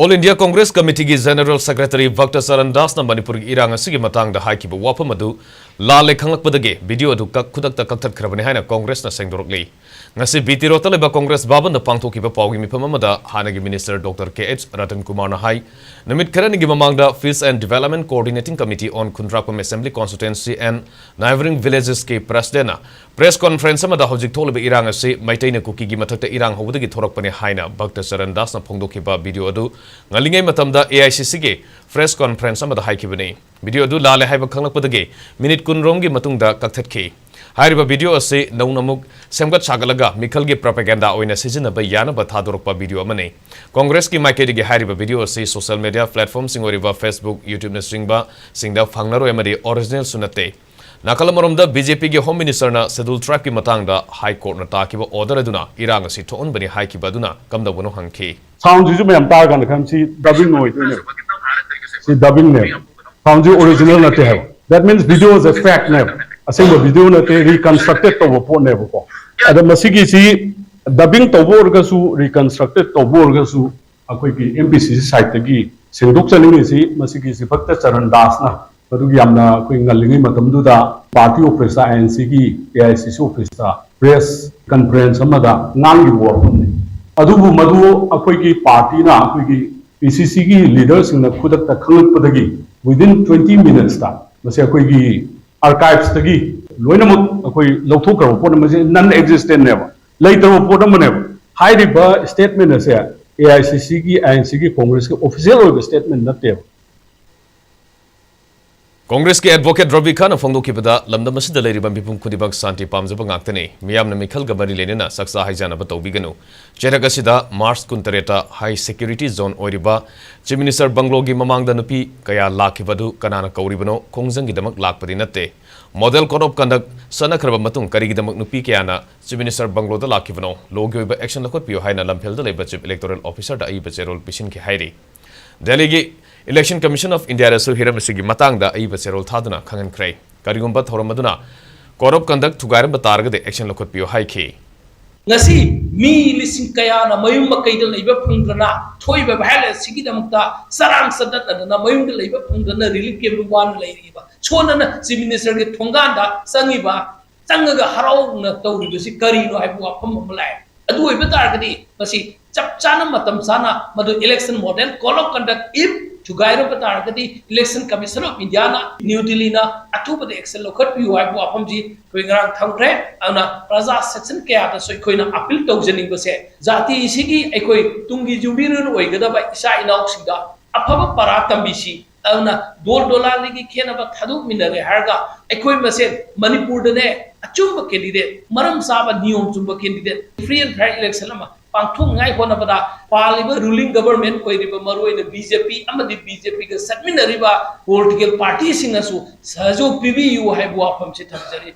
All India Congress Committee ki General Secretary Bhakta Charan na Manipur irang asigi matang da haikiba wapam adu lale khanglakpadage video adu khudakta kakthatkhraba haina Congress na sengdorokli ngasi biti rotaleba Congress baban da pangthokiba pawgi mifam amada hanagi Minister Dr. K.H. Ratan Kumar na hai namit kharani gi mamangda Peace and Development Coordinating Committee on Khundrapam Assembly Constituency and Neighboring Villages ke President press conference amada hojik tholeba irang ase maitaina kuki gi mathakta irang hobudagi thorakpane haina Bhakta Charan na phongdokiba video adu ngalingai matamda AICC ge press conference amada haikibani video adu lale haiba khanglakpadage minute kunrom gi matungda kakthatkhi hairiba video ase nouna amuk semgat sagalaga Mikhal ge propaganda oina sijinaba yanaba thadorokpa video amane Congress ki maikedi ge hairiba video ase social media platform singoriba Facebook YouTube na singda phangnaro amadi original sunate Nakalamoromda BJP ge Home Minister na Scheduled Tribe ki matangda High Court na takiba order aduna irang asi thon bani high ki baduna kamda bono hangki sound ji me amta gan kham si dubbing noi ne si dubbing ne sound ji original na te have that means video is a fact ne asenga video na te reconstructed to bo ne bo ada masigi si dubbing to bo ga su reconstructed to bo ga su akoi ki MPCC site gi singduk chani si masigi si Bhakta Charan na Adugi amna koi ngalingi matamdu da party office da ANC ki AICC office da press conference amada ngangi work ne adubu madu akoi ki party na akoi ki PCC ki leaders na khudak ta khalak padagi within 20 minutes da mase akoi ki archives tagi loinamuk akoi lauthok kar report mase non existent ne ba later report amane high riba statement ase AICC ki ANC ki Congress ki official statement na te Congress ke advocate Ravi Khan phongdo kibada lamda masida leiriba mipum khudibak santi pamjaba ngaktani miyamna Mikhal gabari lenena saksa haijana ba tawbiganu cheraga sida Mars kuntareta high security zone oiriba Chief Minister Banglogi mamangda nupi kaya lakhibadu kanana kauribano khongjangi damak lakpadi natte model code of conduct sanakhraba matung karigi damak nupi kayana Chief Minister Banglo da lakhibano logyoiba action lakhot piyo haina lamphel da leba Chief Electoral Officer da ai bacherol pisin ke hairi Delhi Election Commission of India rasu hiramsigi matangda ai bacherol thaduna khangan krai karigumba thoramaduna code of conduct thugaram batarga de action lakhot piyo haiki ngasi mi lising kaya na mayum makaidal iba phungdana thoiba bhale sigi damukta sarang sadat na mayum de iba phungdana relief ke wan leiriba chona na chief minister ge thonganda sangiba changaga harau na tawri si karino ai bu afam mulai adu iba targadi ngasi chap chana matam sana madu election model code of conduct if Chugairo Patargati, Election Commission of Indiana, New Delhi, Atuba the Excel Lokat, you have Wapamji, Quingarang Thangre, and a Praza section Kayata, so Koina appeal to Zeningo say, Zati Isigi, Ekoi, Tungi Jubirun, Wegada by Isha in Oxida, Apapa Paratambishi, Alna, Doldola Ligi Kenaba Tadu Minare Harga, Ekoi Masen, Manipur the day, a Chumba candidate, Maram Saba Neom Chumba candidate, free and fair election. Pangthung ngai hona pada paliba ruling government koi riba maroi na BJP amadi BJP ga satminariba political party singasu sajo PBU hai bu afam se thamjari